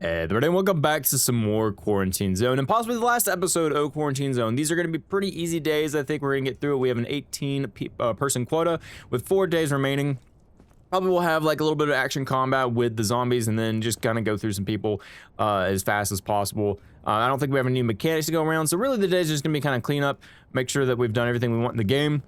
Hey, everybody, welcome back to some more Quarantine Zone, and possibly the last episode of Quarantine Zone. These are going to be pretty easy days. I think we're going to get through it. We have an 18 person quota with 4 days remaining. Probably we'll have like a little bit of action combat with the zombies, and then just kind of go through some people as fast as possible. I don't think we have any new mechanics to go around, so really the day's just going to be kind of clean up, make sure that we've done everything we want in the game,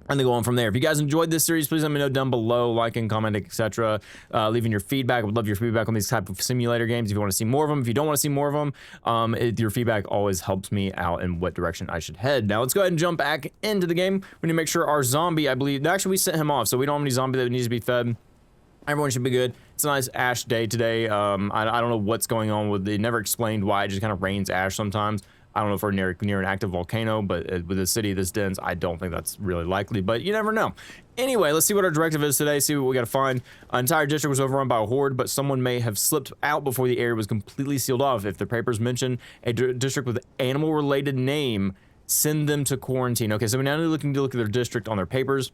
and then go on from there. If you guys enjoyed this series, please let me know down below, liking, commenting, etc. Leaving your feedback. I would love your feedback on these type of simulator games. If you want to see more of them, if you don't want to see more of them, your feedback always helps me out in what direction I should head. Now let's go ahead and jump back into the game. We need to make sure our zombie, I believe, actually we sent him off, so we don't have any zombie that needs to be fed. Everyone should be good. It's a nice ash day today. I don't know what's going on with it. Never explained why it just kind of rains ash sometimes. I don't know if we're near an active volcano, but with a city this dense, I don't think that's really likely, but you never know. Anyway, let's see what our directive is today, see what we gotta find. An entire district was overrun by a horde, but someone may have slipped out before the area was completely sealed off. If the papers mention a district with an animal-related name, send them to quarantine. Okay, so we're now looking to look at their district on their papers.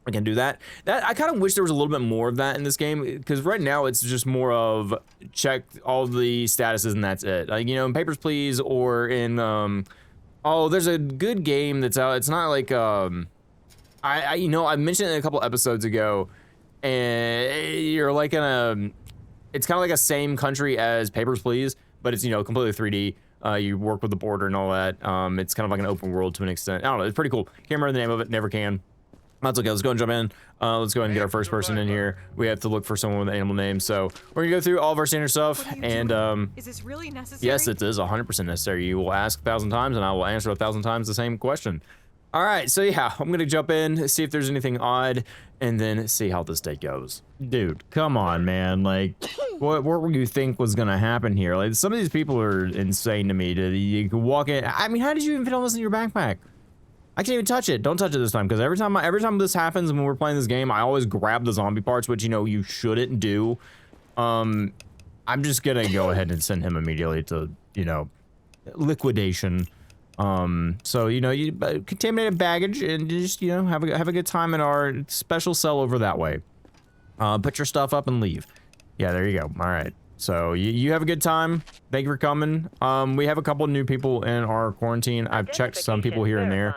I can do that. I kind of wish there was a little bit more of that in this game, because right now it's just more of check all the statuses and that's it. Like, you know, in Papers, Please, or in oh, there's a good game that's out. It's not like you know, I mentioned it a couple episodes ago, and you're like in a, it's kind of like a same country as Papers, Please, but it's, you know, completely 3D. You work with the border and all that. It's kind of like an open world to an extent. I don't know. It's pretty cool. Can't remember the name of it. Never can. That's okay. Let's go and jump in. Let's go ahead and get our first person in here. We have to look for someone with an animal name. So we're gonna go through all of our standard stuff. And is this really necessary? yes, it is 100% necessary. You will ask 1,000 times, and I will answer 1,000 times the same question. All right. So yeah, I'm gonna jump in, see if there's anything odd, and then see how this day goes. Dude, come on, man. Like, what would you think was gonna happen here? Like, some of these people are insane to me. You can walk in. I mean, how did you even fit all this in your backpack? I can't even touch it. Don't touch it this time, because every time this happens when we're playing this game, I always grab the zombie parts, which, you know, you shouldn't do. I'm just gonna go ahead and send him immediately to, you know, liquidation. So, you know, you contaminated baggage, and just, you know, have a good time in our special cell over that way. Put your stuff up and leave. Yeah, there you go. All right. So you have a good time. Thank you for coming. We have a couple new people in our quarantine. I've checked some people here and there.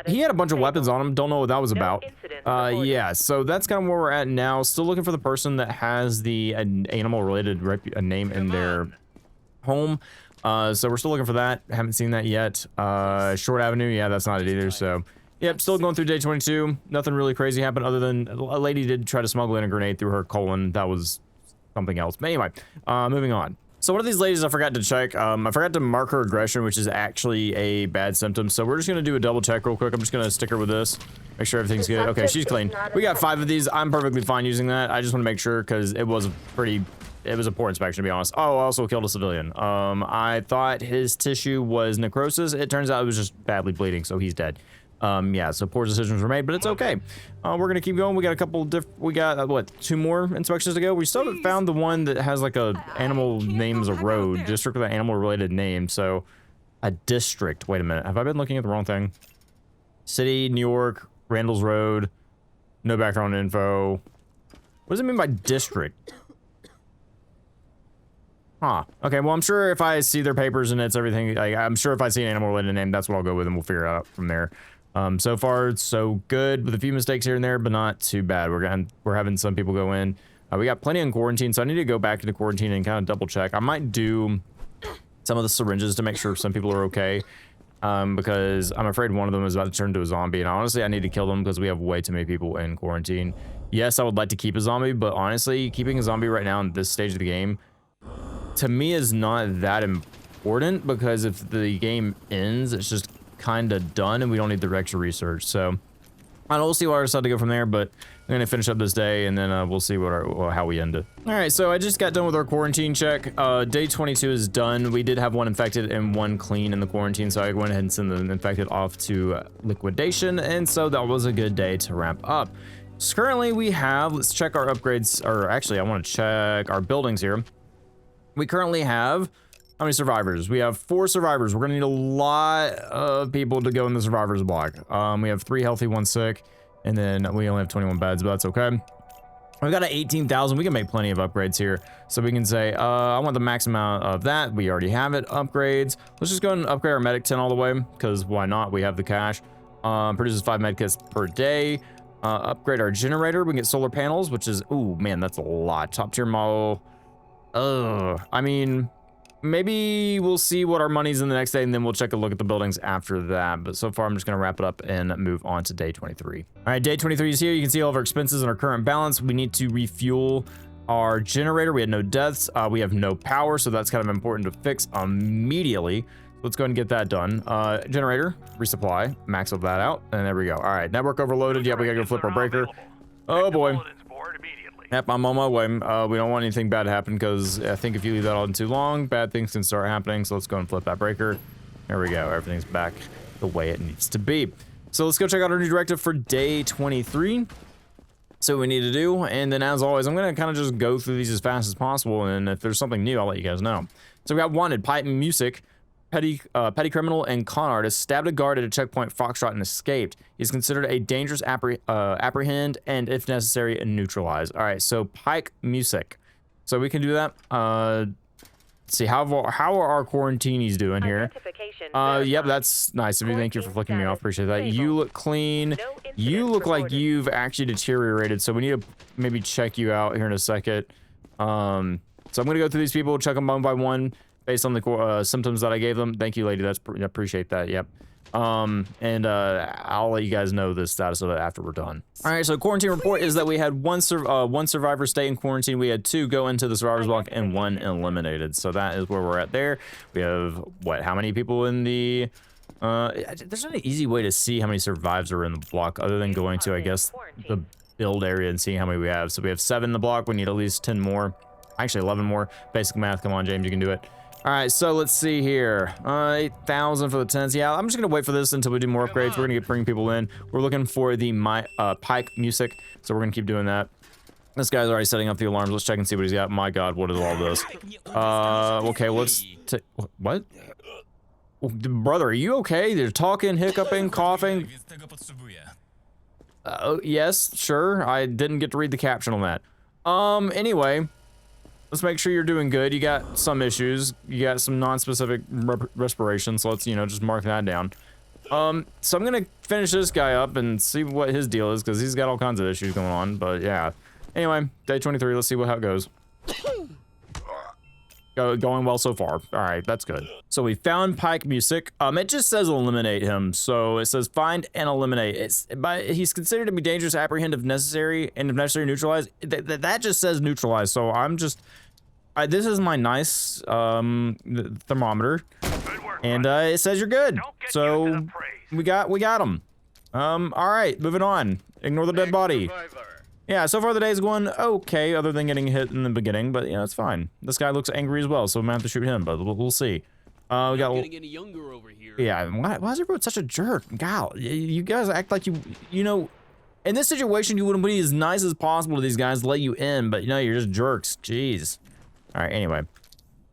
He had a bunch of weapons on him. Don't know what that was about. Yeah, so that's kind of where we're at now. Still looking for the person that has the animal-related name in their home. So we're still looking for that. Haven't seen that yet. Short Avenue, yeah, that's not it either. So, yep, still going through day 22. Nothing really crazy happened other than a lady did try to smuggle in a grenade through her colon. That was something else. But anyway, moving on. So one of these ladies I forgot to check. I forgot to mark her aggression, which is actually a bad symptom. So we're just gonna do a double check real quick. I'm just gonna stick her with this, make sure everything's good. Okay, she's clean. We got 5 of these. I'm perfectly fine using that. I just want to make sure, because it was a poor inspection, to be honest. Oh, also killed a civilian. I thought his tissue was necrosis. It turns out it was just badly bleeding, so he's dead. Yeah, so poor decisions were made, but it's okay. We're gonna keep going. We got a couple we got what, 2 more inspections to go. We still haven't found the one that has like a animal name as a road, district with an animal related name. So a district. Wait a minute, have I been looking at the wrong thing? City, New York, Randall's Road, no background info. What does it mean by district? Huh. Okay, well, I'm sure if I see their papers and it's everything, like, I'm sure if I see an animal related name, that's what I'll go with, and we'll figure it out from there. So far, it's so good, with a few mistakes here and there, but not too bad. We're having some people go in. We got plenty in quarantine, so I need to go back into quarantine and kind of double check. I might do some of the syringes to make sure some people are okay, because I'm afraid one of them is about to turn into a zombie, and honestly, I need to kill them because we have way too many people in quarantine. Yes, I would like to keep a zombie, but honestly, keeping a zombie right now in this stage of the game, to me, is not that important, because if the game ends, it's just kind of done, and we don't need the extra research. So I don't know, we'll see where I decide to go from there, but I'm gonna finish up this day, and then we'll see how we end it. All right, so I just got done with our quarantine check. Day 22 is done. We did have 1 infected and 1 clean in the quarantine, so I went ahead and sent the infected off to liquidation, and so that was a good day to wrap up. So currently we have, let's check our upgrades, or actually I want to check our buildings here. We currently have, how many survivors? We have 4 survivors. We're gonna need a lot of people to go in the survivors block. We have 3 healthy, 1 sick, and then we only have 21 beds, but that's okay. We got an 18,000. We can make plenty of upgrades here. So we can say, I want the max amount of that. We already have it. Upgrades. Let's just go and upgrade our medic 10 all the way, because why not? We have the cash. Produces 5 medkits per day. Upgrade our generator. We can get solar panels, which is, ooh, man, that's a lot. Top tier model. I mean, maybe we'll see what our money's in the next day, and then we'll check a look at the buildings after that. But so far, I'm just going to wrap it up and move on to day 23. All right, day 23 is here. You can see all of our expenses and our current balance. We need to refuel our generator. We had no deaths. We have no power, so that's kind of important to fix immediately. Let's go ahead and get that done. Generator, resupply, max of that out, and there we go. All right, network overloaded. Yep, we gotta go flip our breaker. Oh boy. Yep, I'm on my way. We don't want anything bad to happen, because I think if you leave that on too long, bad things can start happening. So let's go and flip that breaker. There we go. Everything's back the way it needs to be. So let's go check out our new directive for day 23. So what we need to do, and then as always, I'm gonna kind of just go through these as fast as possible, and if there's something new, I'll let you guys know. So we got wanted, pipe and music. Petty criminal and con artist stabbed a guard at a checkpoint Foxtrot and escaped. He's considered a dangerous apprehend and, if necessary, neutralize. All right, so Pike Music. So we can do that. Let's see, how are our quarantinis doing here? Yep, that's nice of you. Thank you for flicking me off. Appreciate that. You look clean. You look like you've actually deteriorated, so we need to maybe check you out here in a second. So I'm going to go through these people, check them one by one, based on the symptoms that I gave them. Thank you, lady. I appreciate that. Yep. I'll let you guys know the status of it after we're done. All right, so quarantine report is that we had one survivor stay in quarantine. We had 2 go into the survivor's block and 1 eliminated. So that is where we're at there. We have, what, how many people in the... there's not an easy way to see how many survives are in the block other than going to, I guess, the build area and seeing how many we have. So we have 7 in the block. We need at least 10 more. Actually, 11 more. Basic math. Come on, James, you can do it. All right, so let's see here. 8,000 for the tents. Yeah, I'm just gonna wait for this until we do more upgrades. We're gonna bring people in. We're looking for the Pike Music, so we're gonna keep doing that. This guy's already setting up the alarms. Let's check and see what he's got. My God, what is all this? Okay, let's what? Brother, are you okay? They're talking, hiccuping, coughing. Yes, sure. I didn't get to read the caption on that. Anyway. Let's make sure you're doing good. You got some issues. You got some non-specific respiration, so let's, you know, just mark that down. So I'm gonna finish this guy up and see what his deal is, because he's got all kinds of issues going on, but yeah. Anyway, day 23, let's see how it goes. Going well so far. All right, that's good. So we found Pike Music. It just says eliminate him. So it says find and eliminate. He's considered to be dangerous, apprehend if necessary, and if necessary, neutralize. That just says neutralize. So I'm just, this is my nice thermometer, and it says you're good. So we got him. All right, moving on. Ignore the dead body. Yeah, so far the day's going okay, other than getting hit in the beginning, but yeah, it's fine. This guy looks angry as well, so we might have to shoot him, but we'll see. We got getting any younger over here. Yeah, why is everyone such a jerk? God, you guys act like you know, in this situation you wouldn't be as nice as possible to these guys to let you in, but you know, you're just jerks. Jeez. All right, anyway.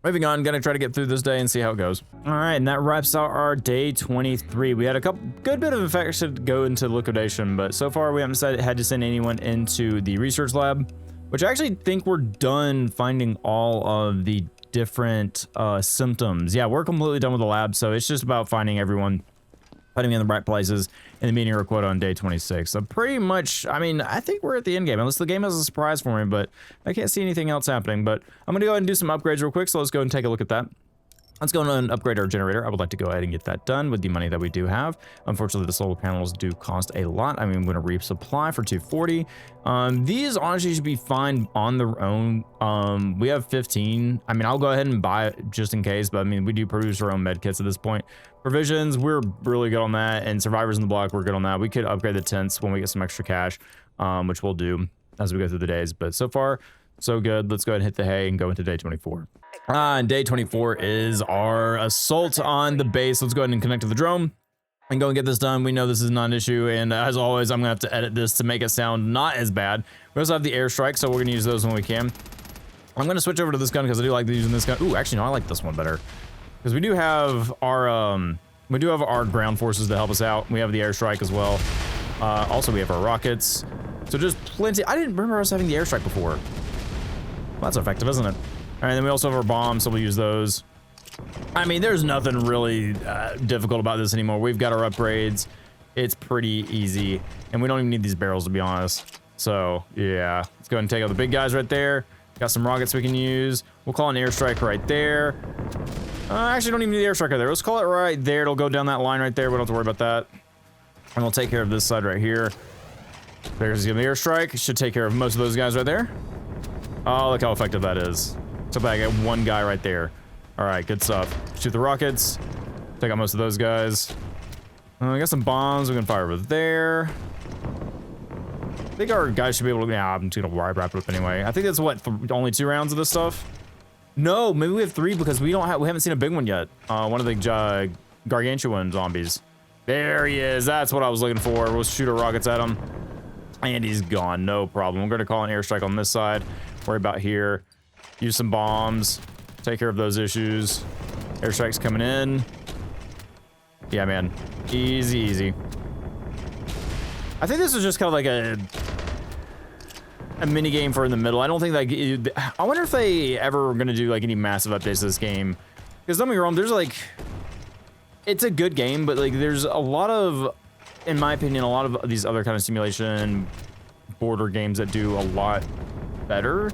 Moving on, gonna try to get through this day and see how it goes. All right, and that wraps out our day 23. We had a good bit of infection to go into liquidation, but so far we haven't had to send anyone into the research lab, which I actually think we're done finding all of the different symptoms. Yeah, we're completely done with the lab, so it's just about finding everyone, putting me in the right places, and then meeting our quota on day 26. So pretty much, I mean, I think we're at the end game, unless the game has a surprise for me, but I can't see anything else happening. But I'm gonna go ahead and do some upgrades real quick, so let's go and take a look at that. Let's go and upgrade our generator. I would like to go ahead and get that done with the money that we do have. Unfortunately, the solar panels do cost a lot. I mean, I'm going to resupply for 240. These honestly should be fine on their own. We have 15. I mean, I'll go ahead and buy it just in case, but I mean, we do produce our own med kits at this point. Provisions, we're really good on that, and survivors in the block, we're good on that. We could upgrade the tents when we get some extra cash, which we'll do as we go through the days. But so far, so good. Let's go ahead and hit the hay and go into day 24. And day 24 is our assault on the base. Let's go ahead and connect to the drone and go and get this done. We know this is not an issue, and as always, I'm gonna have to edit this to make it sound not as bad. We also have the airstrike, so we're gonna use those when we can. I'm gonna switch over to this gun because I do like using this gun. Ooh, actually, no, I like this one better because we do have our ground forces to help us out. We have the airstrike as well. Also, we have our rockets. So just plenty. I didn't remember us having the airstrike before. Well, that's effective, isn't it? All right, then we also have our bombs, so we'll use those. I mean, there's nothing really difficult about this anymore. We've got our upgrades. It's pretty easy, and we don't even need these barrels, to be honest. So, yeah. Let's go ahead and take out the big guys right there. Got some rockets we can use. We'll call an airstrike right there. Actually, don't even need the airstrike right there. Let's call it right there. It'll go down that line right there. We don't have to worry about that. And we'll take care of this side right here. There's gonna be airstrike. Should take care of most of those guys right there. Oh, look how effective that is. So I got one guy right there. All right, good stuff. Shoot the rockets. Take out most of those guys. We got some bombs we can fire over there. I think our guys should be able to. Yeah, I'm just gonna wrap it up anyway. I think that's what only 2 rounds of this stuff. No, maybe we have 3 because we haven't seen a big one yet. One of the gargantuan zombies. There he is. That's what I was looking for. We'll shoot our rockets at him, and he's gone. No problem. We're gonna call an airstrike on this side. Worry about here. Use some bombs. Take care of those issues. Airstrike's coming in. Yeah, man. Easy, easy. I think this is just kind of like a mini game for in the middle. I don't think like I wonder if they ever are gonna do like any massive updates to this game. Because don't get me wrong, there's like it's a good game, but like there's a lot of, in my opinion, a lot of these other kind of simulation border games that do a lot better.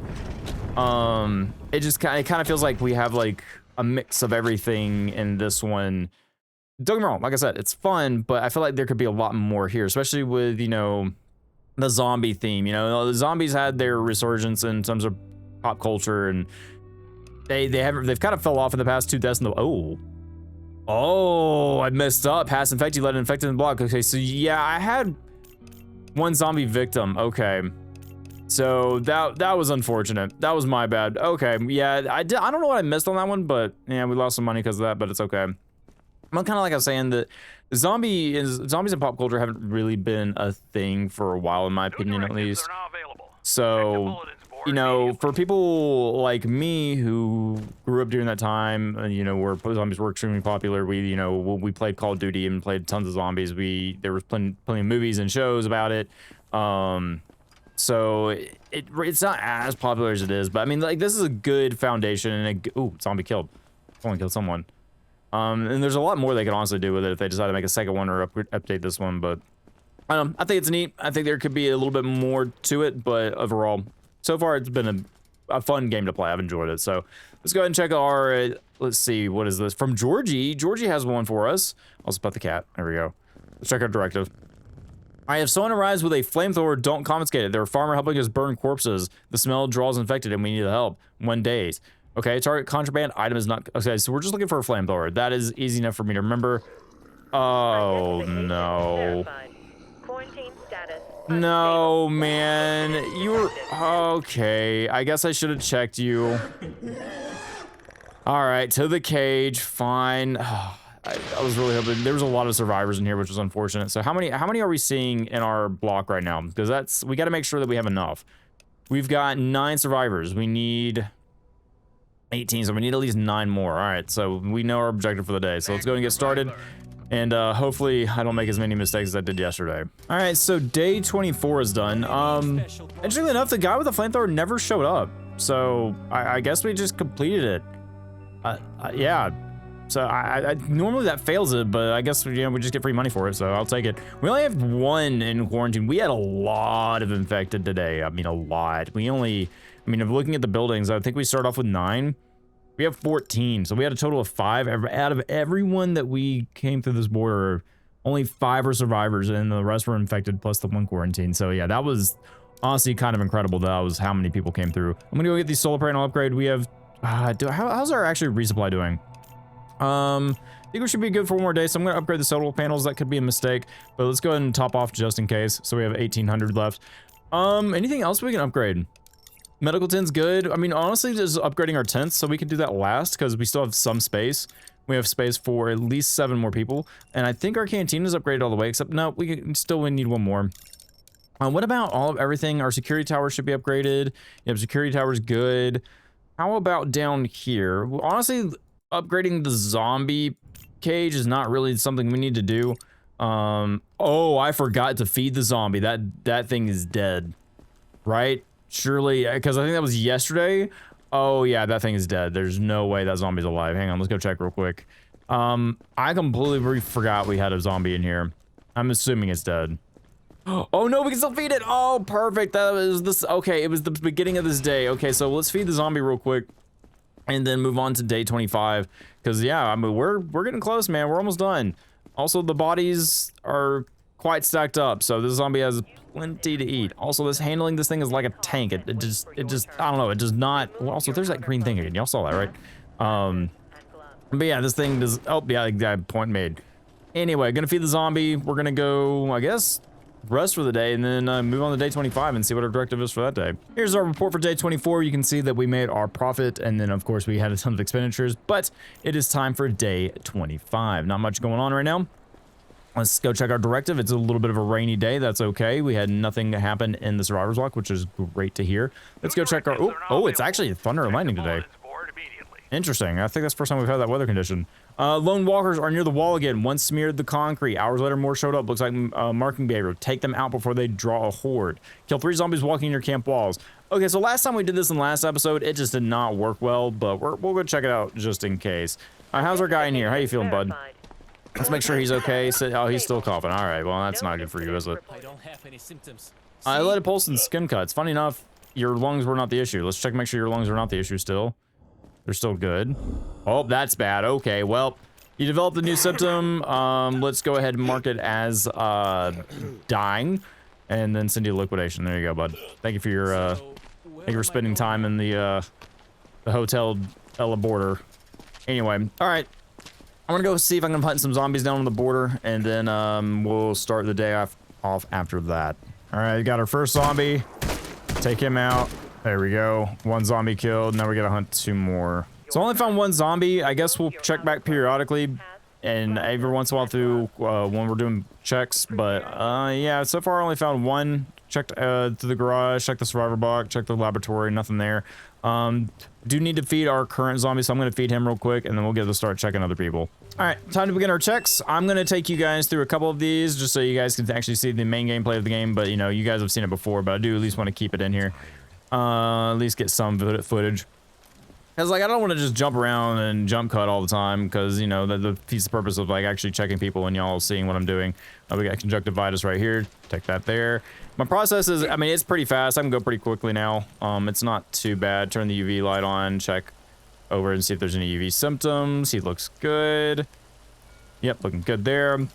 It just kind of feels like we have like a mix of everything in this one. Don't get me wrong, like I said, it's fun, but I feel like there could be a lot more here, especially with, you know, the zombie theme. You know, the zombies had their resurgence in terms of pop culture, and they've kind of fell off in the past 2 deaths in the oh, I messed up. Pass infected, let it infect in the block. Okay, so yeah, I had 1 zombie victim. Okay. So that was unfortunate. That was my bad. Okay, yeah, I don't know what I missed on that one, but yeah, we lost some money because of that, but it's okay. I'm kind of like I was saying that zombies in pop culture haven't really been a thing for a while, in my opinion, at least. So, you know, for people like me who grew up during that time, you know, where zombies were extremely popular, we played Call of Duty and played tons of zombies. There was plenty of movies and shows about it. So it's not as popular as it is, but I mean, like, this is a good foundation. And ooh, zombie killed. Only killed someone. And there's a lot more they could honestly do with it if they decide to make a second one or update this one. But I think it's neat. I think there could be a little bit more to it, but overall, so far it's been a fun game to play. I've enjoyed it. So let's go ahead and check our. Let's see, what is this from Georgie? Georgie has one for us. I'll spot the cat. There we go. Let's check our directive. I have someone arrives with a flamethrower, don't confiscate it. They're a farmer helping us burn corpses. The smell draws infected and we need the help. 1 day. Okay, target contraband item is not, okay, so we're just looking for a flamethrower. That is easy enough for me to remember. Oh, no. Quarantine status. No, man. You were, okay. I guess I should have checked you. All right, to the cage, fine. I was really hoping there was a lot of survivors in here, which was unfortunate. So how many are we seeing in our block right now? Because we got to make sure that we have enough. We've got 9 survivors. We need 18, so we need at least 9 more. All right, so we know our objective for the day. So let's go and get started. And hopefully I don't make as many mistakes as I did yesterday. All right, so day 24 is done. Interestingly enough, the guy with the flamethrower never showed up. So I guess we just completed it. Yeah. So I normally that fails it, but I guess we just get free money for it, so I'll take it. We only have 1 in quarantine. We had a lot of infected today. I mean, a lot. If looking at the buildings, I think we start off with 9. We have 14, so we had a total of 5. Out of everyone that we came through this border, only 5 are survivors, and the rest were infected, plus the 1 quarantine. So yeah, that was honestly kind of incredible. That was how many people came through. I'm gonna go get the solar panel upgrade. We have, how's our actually resupply doing? I think we should be good for 1 more day, so I'm going to upgrade the solar panels. That could be a mistake, but let's go ahead and top off just in case. So we have 1,800 left. Anything else we can upgrade? Medical tent's good. I mean, honestly, just upgrading our tents, so we can do that last, because we still have some space. We have space for at least 7 more people, and I think our canteen is upgraded all the way, except no, we need 1 more. What about everything? Our security tower should be upgraded. Yep, security tower's good. How about down here? Well, honestly, upgrading the zombie cage is not really something we need to do. Oh, I forgot to feed the zombie. That thing is dead, right? Surely, because I think that was yesterday. Oh yeah, that thing is dead. There's no way that zombie's alive. Hang on, let's go check real quick. I completely forgot we had a zombie in here. I'm assuming it's dead. Oh no, we can still feed it. Oh, perfect. That was this. Okay, it was the beginning of this day. Okay, so let's feed the zombie real quick, and then move on to day 25. Because yeah, I mean we're getting close, man. We're almost done. Also, the bodies are quite stacked up, so this zombie has plenty to eat. Also, this handling this thing is like a tank. It just I don't know. It does not. Well, also, there's that green thing again. Y'all saw that, right? But yeah, this thing does. Oh yeah, point made. Anyway, gonna feed the zombie. We're gonna go, I guess, rest for the day, and then move on to day 25 and see what our directive is for that day. Here's our report for day 24. You can see that we made our profit, and then of course we had a ton of expenditures, but it is time for day 25. Not much going on right now. Let's go check our directive. It's a little bit of a rainy day. That's okay. We had nothing happen in the survivor's walk, which is great to hear. Let's go check our... Oh, it's actually thunder and lightning today. Interesting. I think that's the first time we've had that weather condition. Lone walkers are near the wall again. One smeared the concrete. Hours later, more showed up. Looks like marking behavior. Take them out before they draw a horde. Kill 3 zombies walking near camp walls. Okay, so last time we did this in the last episode, it just did not work well, but we'll go check it out just in case. How's our guy in here? How you feeling, bud? Let's make sure he's okay. Oh, he's still coughing. All right, well, that's not good for you, is it? I don't have any symptoms. I let it pulse and skin cuts. Funny enough, your lungs were not the issue. Let's check, make sure your lungs are not the issue still. They're still good. Oh, that's bad. Okay, well, you developed a new symptom. Let's go ahead and mark it as dying, and then send you liquidation. There you go, bud. Thank you for your thank you for spending time in the hotel Ella border. Anyway, all right. I'm gonna go see if I can hunt some zombies down on the border, and then we'll start the day off after that. All right, we got our first zombie. Take him out. There we go. 1 zombie killed. Now we gotta hunt 2 more. So I only found 1 zombie. I guess we'll check back periodically, and every once in a while through when we're doing checks. But yeah, so far I only found 1. Checked to the garage, checked the survivor box, checked the laboratory. Nothing there. Do need to feed our current zombie, so I'm going to feed him real quick, and then we'll get to start checking other people. All right, time to begin our checks. I'm going to take you guys through a couple of these just so you guys can actually see the main gameplay of the game, but you know, you guys have seen it before, but I do at least want to keep it in here. At least get some footage. Because, like, I don't want to just jump around and jump cut all the time, because, you know, that defeats the purpose of, like, actually checking people and y'all seeing what I'm doing. We got conjunctivitis right here. Take that there. My process is, I mean, it's pretty fast. I can go pretty quickly now. It's not too bad. Turn the UV light on, check over and see if there's any UV symptoms. He looks good. Yep, looking good there.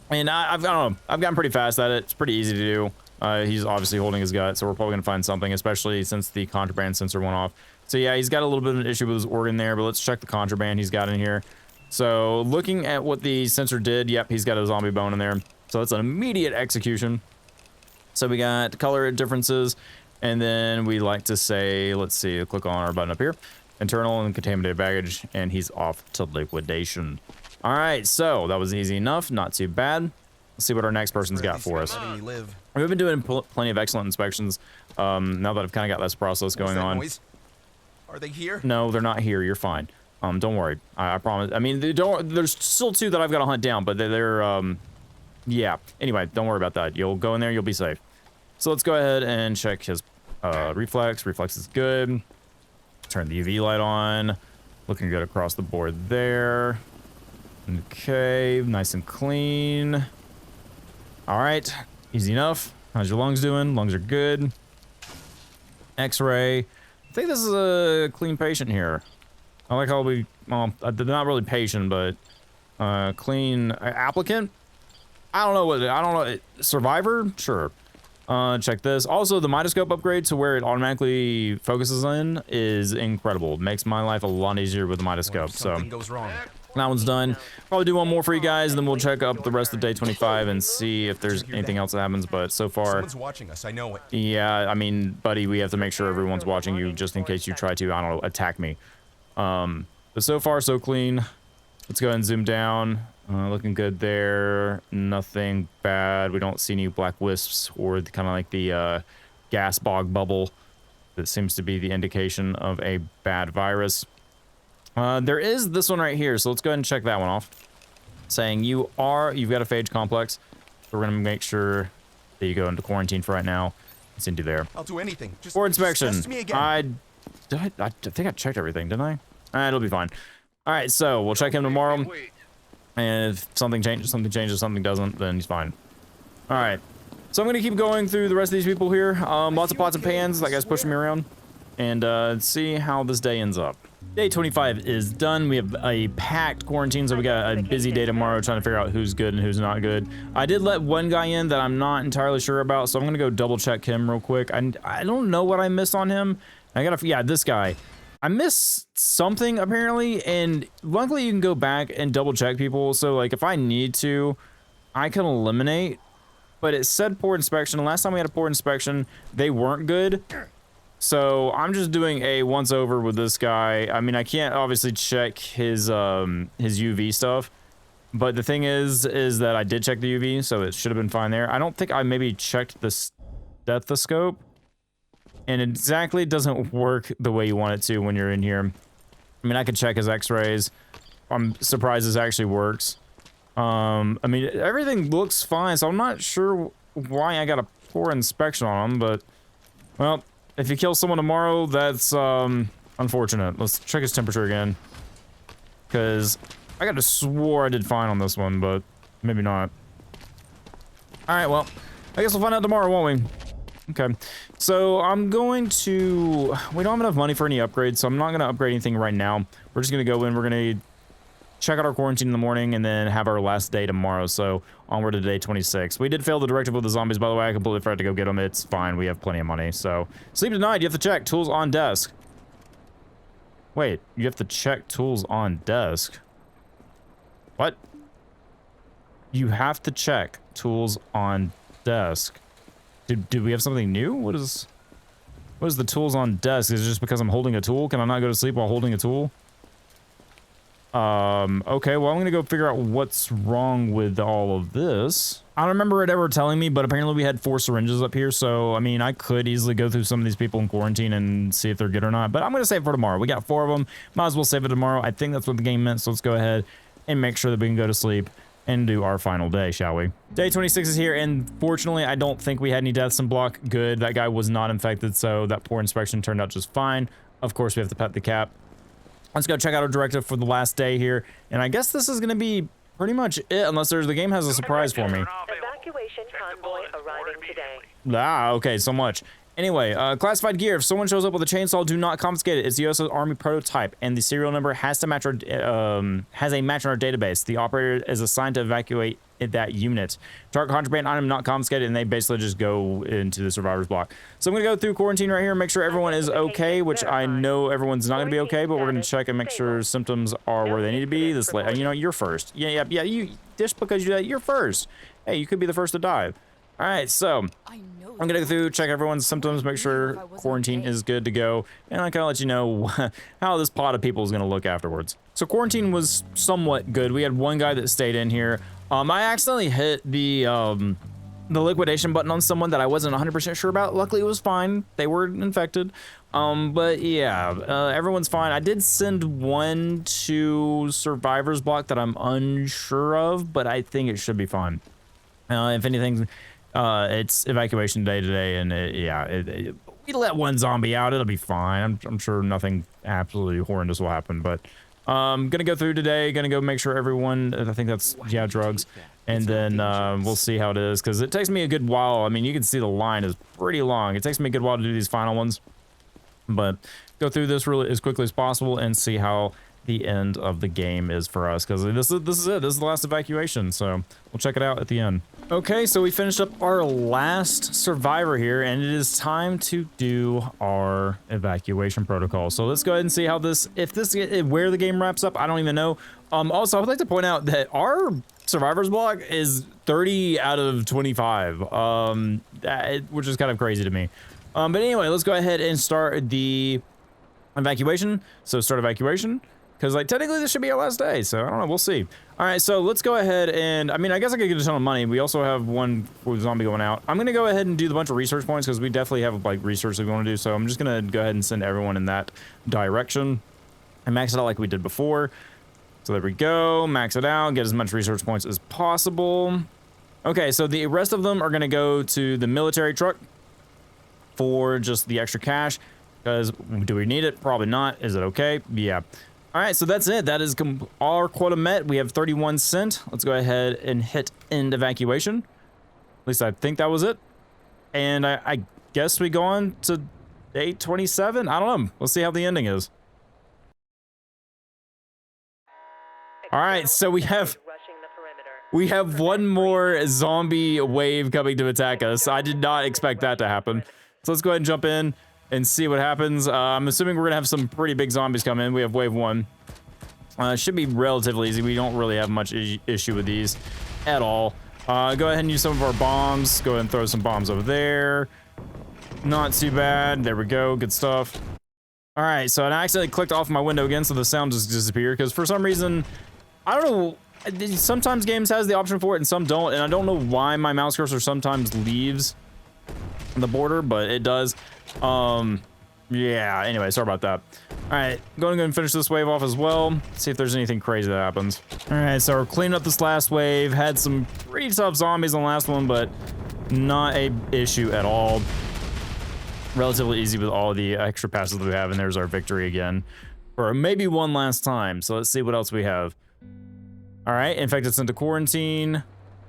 And I don't know. I've gotten pretty fast at it. It's pretty easy to do. He's obviously holding his gut, so we're probably going to find something, especially since the contraband sensor went off. So yeah, he's got a little bit of an issue with his organ there, but let's check the contraband he's got in here. So looking at what the sensor did, yep, he's got a zombie bone in there. So it's an immediate execution. So we got color differences, and then we like to say, let's see, click on our button up here, internal and contaminated baggage, and he's off to liquidation. All right, so that was easy enough, not too bad. Let's see what our next person's got for us. We've been doing plenty of excellent inspections. Now that I've kind of got this process going on. Noise? Are they here? No, they're not here. You're fine. Don't worry. I promise. I mean, there's still 2 that I've got to hunt down, but they're yeah. Anyway, don't worry about that. You'll go in there, you'll be safe. So let's go ahead and check his reflex. Reflex is good. Turn the UV light on. Looking good across the board there. Okay, nice and clean. All right, easy enough. How's your lungs doing? Lungs are good. X-ray. I think this is a clean patient here. I like how we, well, they're not really patient, but clean applicant. I don't know. Survivor? Sure. Check this. Also, the microscope upgrade to where it automatically focuses in is incredible. It makes my life a lot easier with the microscope. So Goes wrong. that one's done. Probably do one more for you guys, and then we'll check up the rest of day 25 and see if there's anything else that happens. But so far, Someone's watching us. I know it. yeah, I mean, buddy, we have to make sure everyone's watching you just in case you try to, I don't know, attack me. But so far, so clean. Let's go ahead and zoom down. Looking good there. Nothing bad. We don't see any black wisps or kind of like the gas bog bubble that seems to be the indication of a bad virus. There is this one right here, so let's go ahead and check that one off. saying you've got a phage complex. So we're gonna make sure that you go into quarantine for right now. It's into there. I'll do anything. Just For inspection. test me again. I think I checked everything, didn't I? It'll be fine. All right, so we'll check him tomorrow. And if something changes, something doesn't, then he's fine. All right. So I'm gonna keep going through the rest of these people here. Lots of pots and pans. That guy's pushing me around. And see how this day ends up. Day 25 is done. We have a packed quarantine, so we got a busy day tomorrow trying to figure out who's good and who's not good. I did let one guy in that I'm not entirely sure about, so I'm gonna go double check him real quick. I don't know what I missed on him. Yeah, this guy. I missed something apparently, and luckily you can go back and double check people. So like if I need to, I can eliminate. But it said poor inspection. The last time we had a poor inspection, they weren't good. So I'm just doing a once over with this guy. I mean, I can't obviously check his UV stuff, but the thing is that I did check the UV, so it should have been fine there. I don't think I maybe checked the stethoscope, and it exactly doesn't work the way you want it to when you're in here. I mean, I could check his X-rays. I'm surprised this actually works. I mean, everything looks fine, so I'm not sure why I got a poor inspection on him, but well. If you kill someone tomorrow, that's unfortunate. Let's check his temperature again. Because I could have swore I did fine on this one, but maybe not. Alright, well, I guess we'll find out tomorrow, won't we? Okay. So I'm going to... We don't have enough money for any upgrades, so I'm not going to upgrade anything right now. We're just going to go in, we're going to check out our quarantine in the morning, and then have our last day tomorrow, so onward to day 26. We did fail the directive with the zombies, by the way. I completely forgot to go get them. It's fine. We have plenty of money, so... Sleep tonight, you have to check. Tools on desk. Wait, you have to check tools on desk? What? You have to check tools on desk. Do we have something new? What is the tools on desk? Is it just because I'm holding a tool? Can I not go to sleep while holding a tool? Okay, well, I'm gonna go figure out what's wrong with all of this. I don't remember it ever telling me, but apparently we had 4 syringes up here, so, I mean, I could easily go through some of these people in quarantine and see if they're good or not, but I'm gonna save it for tomorrow. We got 4 of them. Might as well save it tomorrow. I think that's what the game meant, so let's go ahead and make sure that we can go to sleep and do our final day, shall we? Day 26 is here, and fortunately, I don't think we had any deaths in block. Good, that guy was not infected, so that poor inspection turned out just fine. Of course, we have to pet the cap. Let's go check out our directive for the last day here, and I guess this is going to be pretty much it, unless the game has a surprise for me. Evacuation convoy arriving today. Okay, so much. Anyway, classified gear. If someone shows up with a chainsaw, do not confiscate it. It's the US Army prototype, and the serial number has to match our has a match in our database. The operator is assigned to evacuate that unit. Target contraband item not confiscated, and they basically just go into the survivor's block. So I'm gonna go through quarantine right here and make sure everyone is okay, which I know everyone's not gonna be okay, but we're gonna check and make sure symptoms are where they need to be. This, you know, you're first. Yeah. You just because you're first. Hey, you could be the first to die. All right, so I'm gonna go through, check everyone's symptoms, make sure quarantine is good to go, and I can let you know how this pot of people is gonna look afterwards. So quarantine was somewhat good. We had one guy that stayed in here. I accidentally hit the liquidation button on someone that I wasn't 100% sure about. Luckily, it was fine. They were infected. But yeah, everyone's fine. I did send one to survivor's block that I'm unsure of, but I think it should be fine. If anything, it's evacuation day today, and we let one zombie out. It'll be fine. I'm sure nothing absolutely horrendous will happen, but gonna go through today. Gonna go make sure everyone. I think that's drugs, and then we'll see how it is, because it takes me a good while. I mean, you can see the line is pretty long. It takes me a good while to do these final ones, but go through this really as quickly as possible and see how the end of the game is for us, because this is it. This is the last evacuation, so we'll check it out at the end. Okay, so we finished up our last survivor here, and it is time to do our evacuation protocol. So let's go ahead and see how where the game wraps up. I don't even know. Also, I would like to point out that our survivor's block is 30 out of 25, which is kind of crazy to me. But anyway, let's go ahead and start the evacuation. So start evacuation. Because, like, technically this should be our last day, so I don't know, we'll see. All right, so let's go ahead and, I mean, I guess I could get a ton of money. We also have one zombie going out. I'm gonna go ahead and do the bunch of research points, because we definitely have, like, research that we want to do, so I'm just gonna go ahead and send everyone in that direction and max it out like we did before. So there we go. Max it out. Get as much resource points as possible. Okay, so the rest of them are going to go to the military truck for just the extra cash. Because do we need it? Probably not. Is it okay? Yeah. All right, so that's it. That is our quota met. We have 31 cent. Let's go ahead and hit end evacuation. At least I think that was it. And I guess we go on to 827. I don't know. Let's see how the ending is. All right, so we have one more zombie wave coming to attack us. I did not expect that to happen. So let's go ahead and jump in and see what happens. I'm assuming we're gonna have some pretty big zombies come in. We have wave 1. Should be relatively easy. We don't really have much issue with these at all. Go ahead and use some of our bombs. Go ahead and throw some bombs over there. Not too bad. There we go. Good stuff. All right, so I accidentally clicked off my window again, so the sound just disappeared because for some reason, I don't know. Sometimes games has the option for it and some don't, and I don't know why my mouse cursor sometimes leaves the border, but it does. Yeah, anyway, sorry about that. All right, going to go and finish this wave off as well. See if there's anything crazy that happens. All right, so we're cleaning up this last wave. Had some pretty tough zombies on the last one, but not a issue at all. Relatively easy with all the extra passes that we have, and there's our victory again. For maybe one last time, so let's see what else we have. All right, infected sent to quarantine.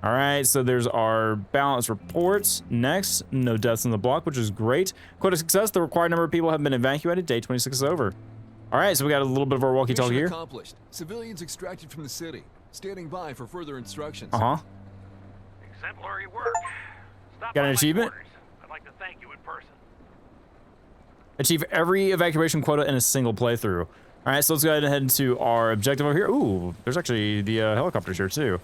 All right, so there's our balance reports. Next, no deaths in the block, which is great. Quota success, the required number of people have been evacuated. Day 26 is over. All right, so we got a little bit of our walkie-talkie here. Accomplished. Civilians extracted from the city. Standing by for further instructions. Uh-huh. Exemplary work. Stop Got an by my achievement? quarters. I'd like to thank you in person. Achieve every evacuation quota in a single playthrough. All right, so let's go ahead and head to our objective over here. Ooh, there's actually the helicopters here too.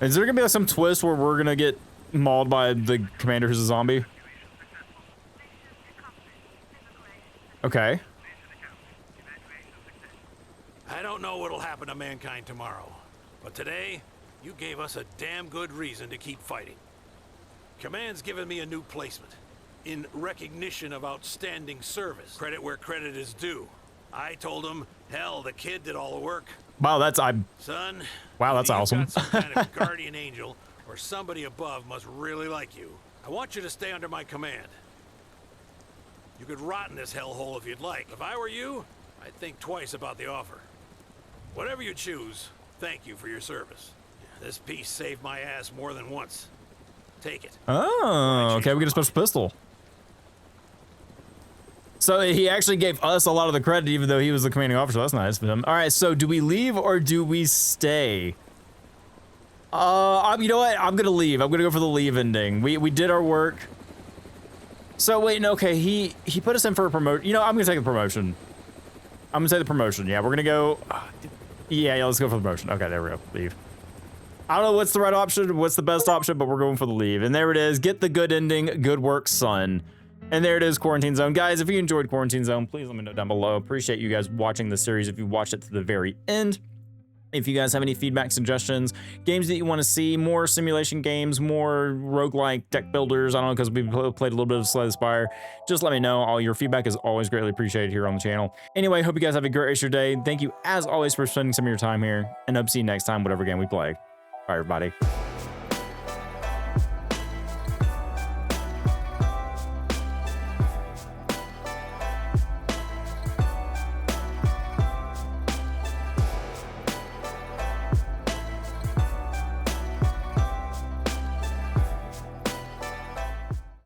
Is there gonna be like some twist where we're gonna get mauled by the commander who's a zombie? Okay. I don't know what'll happen to mankind tomorrow, but today, you gave us a damn good reason to keep fighting. Command's given me a new placement. In recognition of outstanding service. Credit where credit is due. I told him, hell, the kid did all the work. Wow, that's Son, wow, that's you've awesome. got some kind of guardian angel or somebody above must really like you. I want you to stay under my command. You could rot in this hellhole if you'd like. If I were you, I'd think twice about the offer. Whatever you choose, thank you for your service. This piece saved my ass more than once. Take it. Oh, okay, we get a special pistol. So he actually gave us a lot of the credit, even though he was the commanding officer. That's nice of him. All right, so do we leave or do we stay? You know what? I'm gonna leave. I'm gonna go for the leave ending. We did our work. So wait, no, okay. He put us in for a promotion. You know, I'm gonna take the promotion. I'm gonna take the promotion. Yeah, we're gonna go. Yeah, let's go for the promotion. Okay, there we go. Leave. I don't know what's the right option, what's the best option, but we're going for the leave. And there it is. Get the good ending. Good work, son. And there it is, Quarantine Zone. Guys, if you enjoyed Quarantine Zone, please let me know down below. Appreciate you guys watching the series if you watched it to the very end. If you guys have any feedback, suggestions, games that you want to see, more simulation games, more roguelike deck builders, I don't know, because we played a little bit of Slay the Spire, just let me know. All your feedback is always greatly appreciated here on the channel. Anyway, hope you guys have a great rest of your day. Thank you, as always, for spending some of your time here, and hope to see you next time, whatever game we play. Bye, everybody.